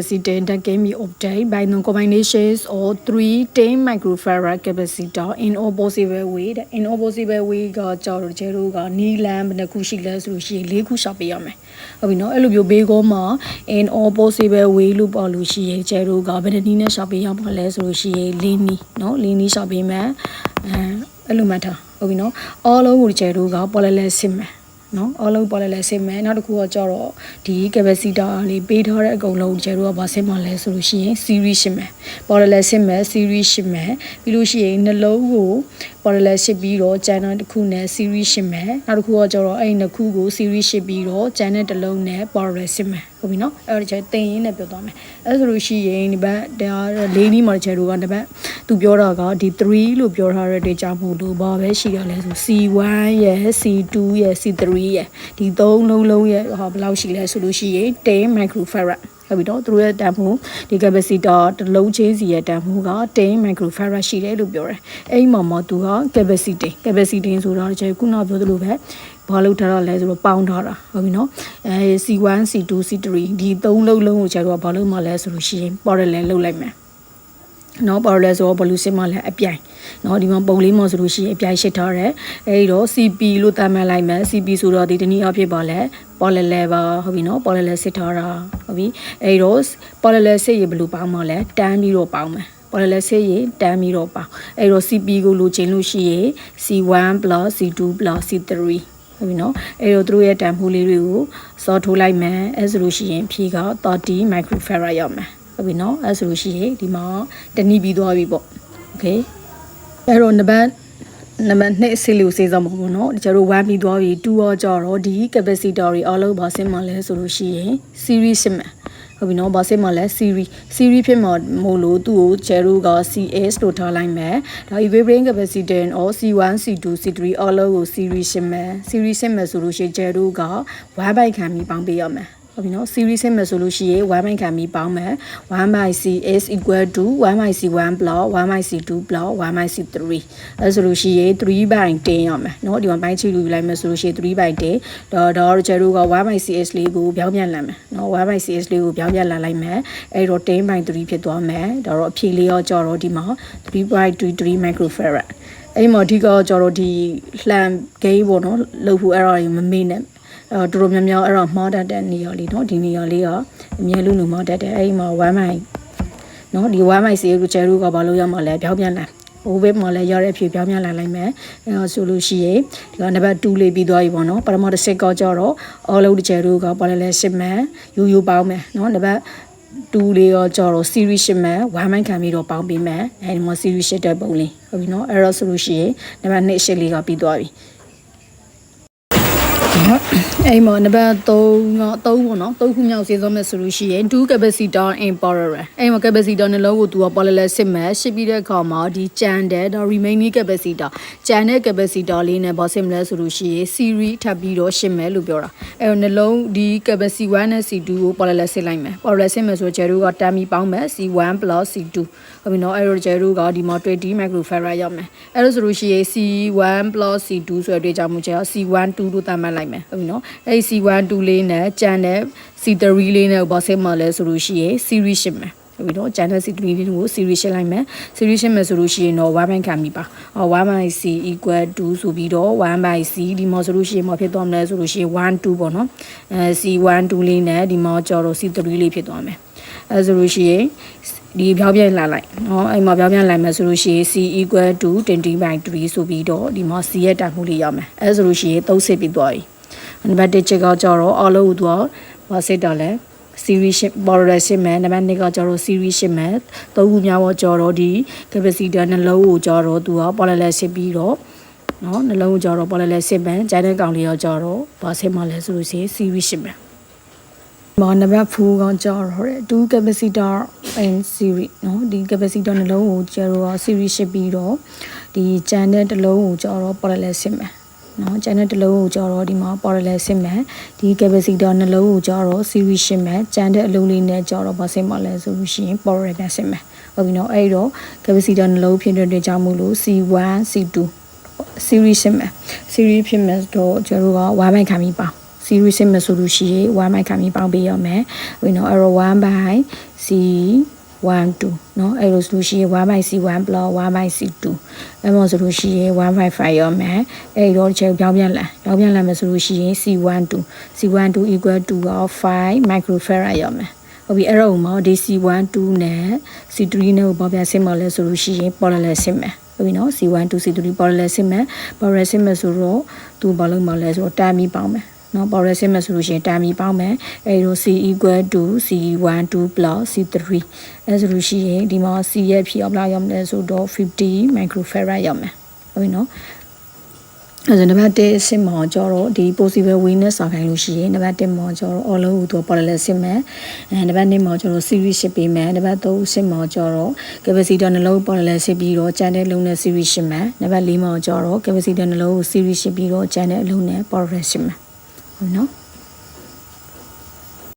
Capacitor that gave me update by the combinations of 310 microfarad capacitor in all possible way. In all possible way ကကြောက်ကျဲတို့ကနီလန်ဘယ်နှခုရှိလဲဆိုလို့ရှိရင်၄ခုရှာပေးရမယ်။ဟုတ်ပြီနော်အဲ့လိုမျိုးဘေးကောမှာ in all possible way လို့ပေါ့လို့ရှိရင်ကျဲတို့ကဘယ်နှနည်းနဲ့ရှာပေးရမှာလဲဆိုလို့ရှိရင်၄နည်းနော်၄နည်းရှာပေးမယ်။အဲ့လိုမှတ်ထားဟုတ်ပြီနော်အားလုံးကိုကျဲတို့ကပေါ်လဲစစ်မယ်နော်အားလုံးပေါ်လဲစစ်မယ်နောက်တစ်ခုကကြတော့ဒီ capacitor လေးပေးထားတဲ့အကုန်လုံးကျဲတို့ကဗာစစ်မှလဲဆိုလို့ရှိရင် series ရှင်းမယ်ပေါ်လဲစစ်မယ် series ရှင်းမယ်ပြီးလို့ရှိရင်နှလုံးကိုပေါ်လဲစစ်ပြီးတော့ channel တစ်ခုနဲ့ series ရှင်းမယ်နောက်တစ်ခုကကြတော့အဲ့နှစ်ခုကို series ရှင်းပြီးတော့ channel တစ်လုံးနဲ့ပေါ်လဲစစ်မယ်ဟုတ်ပြီနော်အဲ့တော့ကျဲတင်ရင်းနဲ့ပြောသွားမယ်အဲ့ဆိုလို့ရှိရင်ဒီဘက်ဒါ၄နီးမှာကျဲတို့ကဒီဘက်သူပြောတာကဒီ3လို့ပြောထားတဲ့ကြောင့်မို့လို့ဘာပဲရှိရလဲဆို C1 ရဲ့ C2 ရဲ့ C3 ရဲ့ဒီ3လုံးရဲ့ဟာဘယ်လောက်ရှိလဲဆိုလို့ရှိရင်10 microfaradဟုတ်ပြီတော့သူတို့ရဲ့တန်ဖိုးဒီ capacitor တစ်လုံးချင်းစီရဲ့တန်ဖိုးက10 microfarad ရှိတယ်လို့ပြောတယ်အဲ့ဒီမှာသူက capacity ဆိုတော့ကျဲခုနပြောသလိုပဲဘာလို့ထားတော့လဲဆိုတော့ပေါင်းထားတာဟုတ်ပြီနော်C1 C2 C3 ဒီ3လုံးကိုကျတော့ဘာလို့မှလဲဆိုလို့ရှိရင် parallel လုပ်လိုက်မယ်နော် parallel ဆိုတော့ဘလူးစင်မှလည်းအပြိုင်နော်ဒီမှာပုံလေးမှဆိုလို့ရှိရင်အပြိုင်ရှစ်ထားတယ်အဲဒီတော့ CP လို့သတ်မှတ်လိုက်မယ် CP ဆိုတော့ဒီတနည်းအားဖြင့်ပါလဲ parallel ပါဟုတ်ပြီနော် parallel စစ်ထားတာဟုတ်ပြီအဲဒီတော့ parallel စစ်ရဘလူးပေါင်းမှလဲတန်းပြီးတော့ပေါင်းမယ်ပေါ်လဲဆေးရင်တန်းပြီးတော့ပေါင်းအဲ့တော့ CP ကိုလိုချင်လို့ရှိရင် C1 + C2 + C3 ဟုတ်ပြီနော်အဲ့တော့သူတို့ရဲ့တန်ဖိုးလေးတွေကိုစောထိုးလိုက်မယ်အဲ့ဆိုလို့ရှိရင်ဖြေက30 microfarad ရောက်မယ်ဟုတ်ပြီနော်အဲ့ဆိုလို့ရှိရင်ဒီမှာတနည်းပြီးသွားပြီပေါ့โอเคအဲ့တော့နံပါတ်2အစီလေးကိုစေးစားမှာပေါ့နော်ကျတို့1ပြီးသွားပြီ2ရောကြတော့ဒီ capacitor တွေအားလုံးပါဆင်းမှလဲဆိုလို့ရှိရင် series ရှင်းမယ်ဟုတ်ပြီနော်ဘာစစ်မှလဲ series ဖြစ်မှာမို့လို့သူ့ကိုကျဲတို့က CS လို့ထားလိုက်မယ်ဒါ equivalent capacitance or C1 C2 C3 all ကို series ရှင်းမယ်ဆိုလို့ရှိရင်ကျဲတို့က1 byte ခံပြီးပေါင်းပေးရမယ်ဟုတ်ပြီနော် series ရှင်းမယ်ဆိုလို့ရှိရင်1 byte ခံပြီးပေါင်းမယ်1/C is equal to 1/C1 + 1/C2 + 1/C3 အဲဆိုလို့ရှိရင်3/10ရမယ်เนาะဒီမှာပိုင်းချိလို့ယူလိုက်မယ်ဆိုလို့ရှိရင်3/10တော့ကျဲတို့က 1/CS လေးကိုပြောင်းပြန်လာမယ်เนาะ 1/CS လေးကိုပြောင်းပြန်လာလိုက်မယ်အဲ့တော့10/3ဖြစ်သွားမယ်ဒါတော့အဖြေလေးရောကြတော့ဒီမှာ3/23 microfarad အဲ့မှာအဓိကကြတော့ဒီလှန်ဂိမ်းပေါ့နော်လို့ဖို့အဲ့ဒါတွေမမေ့နဲ့တော်တော်များများအဲ့တော့မှားတတ်တဲ့နေရာလေးเนาะဒီနေရာလေးကအမြဲလူမှားတတ်တယ်အဲ့ဒီမှာ1/เนาะဒီ 1/C ကိုကျဲတို့ကဘာလို့ရမှာလဲပြောင်းပြန်လာဟိုဘက်မှာလည်းရတဲ့အဖြေပြောင်းပြန်လာလိုက်မယ်အဲဆိုလို့ရှိရင်ဒီကနံပါတ်2လေးပြီးသွားပြီပေါ့နော်ပထမတစ်ဆက်ကကြတော့all out ကျဲတို့ကဘာလဲရှစ်မယ်ယူပေါင်းမယ်เนาะနံပါတ်2လေးရောကြတော့ series ရှစ်မယ်1 byte ခံပြီးတော့ပေါင်းပေးမယ်အဲဒီမှာ series ရှစ်တဲ့ပုံလေးဟုတ်ပြီเนาะအဲ့တော့ဆိုလို့ရှိရင်နံပါတ်2ရှစ်လေးကပြီးသွားပြီအဲ့မှာနံပါတ်3ပေါ့နော်3ခုမြောက်စေစောမဲ့ဆိုလို့ရှိရင်2 capacitor in parallel အဲ့မှာ capacitor နှလုံးကိုသူက parallel စစ်မယ်ရှစ်ပြီးတဲ့အခါမှာဒီကျန်တဲ့ remaining capacitor ကျန်တဲ့ capacitor လေးနဲ့ဗောစစ်မလဲဆိုလို့ရှိရင် series ထပ်ပြီးတော့ရှစ်မယ်လို့ပြောတာအဲ့တော့နှလုံးဒီ capacity 1နဲ့ C2 ကို parallel စစ်လိုက်မယ် parallel စစ်မယ်ဆိုကျဲတို့ကတန်းပြီးပေါင်းမယ် C1 + C2 ဟုတ်ပြီနော်အဲ့တော့ကျဲတို့ကဒီမှာ20 microfarad ရောက်မယ်အဲ့လိုဆိုလို့ရှိရင် C1 + C2 ဆိုတဲ့ကြောင့်မို့ကျဲ C1 2လို့သတ်မှတ်လိုက်မယ်ဟုတ်ပြီနော်အဲ့ C1 2လေးနဲ့ကျန်တဲ့ C3 လေးနဲ့ဘာစစ်မှလဲဆိုလို့ရှိရင် series ရှင်းမယ်ဟုတ်ပြီနော်ကျန်တဲ့ C3 လေးကို series ရှင်းလိုက်မယ် series ရှင်းမယ်ဆိုလို့ရှိရင်တော့1 byte ခံပြီးပါ1/C equal to ဆိုပြီးတော့ 1/C ဒီမှာဆိုလို့ရှိရင်မဖြစ်သွားမလဲဆိုလို့ရှိရင်1 2ပေါ့နော်C1 2လေးနဲ့ဒီမှာကျတော့ C3 လေးဖြစ်သွားမယ်အဲဆိုလို့ရှိရင်ဒီပြောင်းပြန်လာလိုက်เนาะအဲ့မှာပြောင်းပြန်လာမယ်ဆိုလို့ရှိရင် C equal to 20/3ဆိုပြီးတော့ဒီမှာ C ရဲ့တန်ဖိုးလေးရမယ်အဲဆိုလို့ရှိရင်30ပြီးသွားပြီနံပါတ်1ချက်ကကြတော့အလုံးကိုသူကဘာစစ်တော့လဲ series ပေါ်ရရှင်းမယ်နံပါတ်2ကကြတော့ series ရှင်းမယ်သုံးခုများတော့ကြတော့ဒီ capacitor နှလုံးကိုကြတော့သူက parallel ရှင်းပြီးတော့เนาะနှလုံးကိုကြတော့ parallel ရှင်းမယ်ကျန်တဲ့ကောင်လေးရောကြတော့ဘာစစ်မှလဲဆိုလို့ရှိရင် series ရှင်းမယ်နံပါတ်4ကကြတော့2 capacitor in series เนาะဒီ capacitor နှလုံးကိုကျတော့ series ရှင်းပြီးတော့ဒီကျန်တဲ့တစ်လုံးကိုကြတော့ parallel ရှင်းမယ်နော်ကျန်တဲ့တစ်လုံးကိုကြတော့ဒီမှာ parallel စစ်မယ်ဒီ capacitor နှလုံးကိုကြတော့ series ရှင်းမယ်ကျန်တဲ့အလုံးလေးနဲ့ကြတော့ဗာစစ်မှလဲဆိုလို့ရှိရင် parallel ပြန်စစ်မယ်ဟုတ်ပြီနော်အဲ့တော့ capacitor နှလုံးဖြစ်တဲ့ကြောင့်မို့လို့ C1 C2 series ရှင်းမယ် series ဖြစ်မယ်တော့ကျတို့က1 byte ခံပြီးပါ series စစ်မယ်ဆိုလို့ရှိရင်1 by ခံပြီးပေါင်းပေးရမယ်ဝင်နော်အဲ့တော့1 by C1 2เนาะအဲ့လိုဆိုလို့ရှိရင်1 by C1 plus 1 by C2 အဲ့မှာဆိုလို့ရှိရင်1 by 5ရမယ်အဲ့တော့ဒီချက်ပြောင်းပြန်လာမယ်ဆိုလို့ရှိရင် C1 2 equal to 5 microfarad ရမယ်ဟုတ်ပြီအဲ့တော့မှာဒီ C1 2နဲ့ C3 နဲ့ကိုပေါ်ပြဆင်းမလဲဆိုလို့ရှိရင် parallel ဆင်းမယ်ဟုတ်ပြီနော် C1 2 C3 parallel ဆင်းမယ်ဆိုတော့သူဘာလို့မလဲဆိုတော့တာမီပေါင်းမယ်နော် parallel ဆင်းမယ်ဆိုလို့ရှိရင်တာမီပေါင်းမယ်အဲ့တော့ C equal to C1 2 plus C3 အဲ့ဆိုလို့ရှိရင်ဒီမှာ C ရဲ့ဖြည့်အောင်ဘယ်လောက်ရမလဲဆိုတော့50 microfarad ရမယ်ဟုတ်ပြီနော်အဲ့ဒါနံပါတ်1အဆင့်မှာကျတော့ဒီ possible way နဲ့စာခိုင်းလို့ရှိရင်နံပါတ်1မှာကျတော့ all လို့သူ parallel ဆင်းမယ်နံပါတ်2မှာကျတော့ series ရှင်းပေးမယ်နံပါတ်3အဆင့်မှာကျတော့ capacitor နှလုံး parallel ဆင်းပြီးတော့ကျန်တဲ့လုံးနဲ့ series ရှင်းမယ်နံပါတ်4မှာကျတော့ capacitor နှလုံးကို series ရှင်းပြီးတော့ကျန်တဲ့အလုံးနဲ့ parallel ရှင်းမယ်ဟုတ်နော်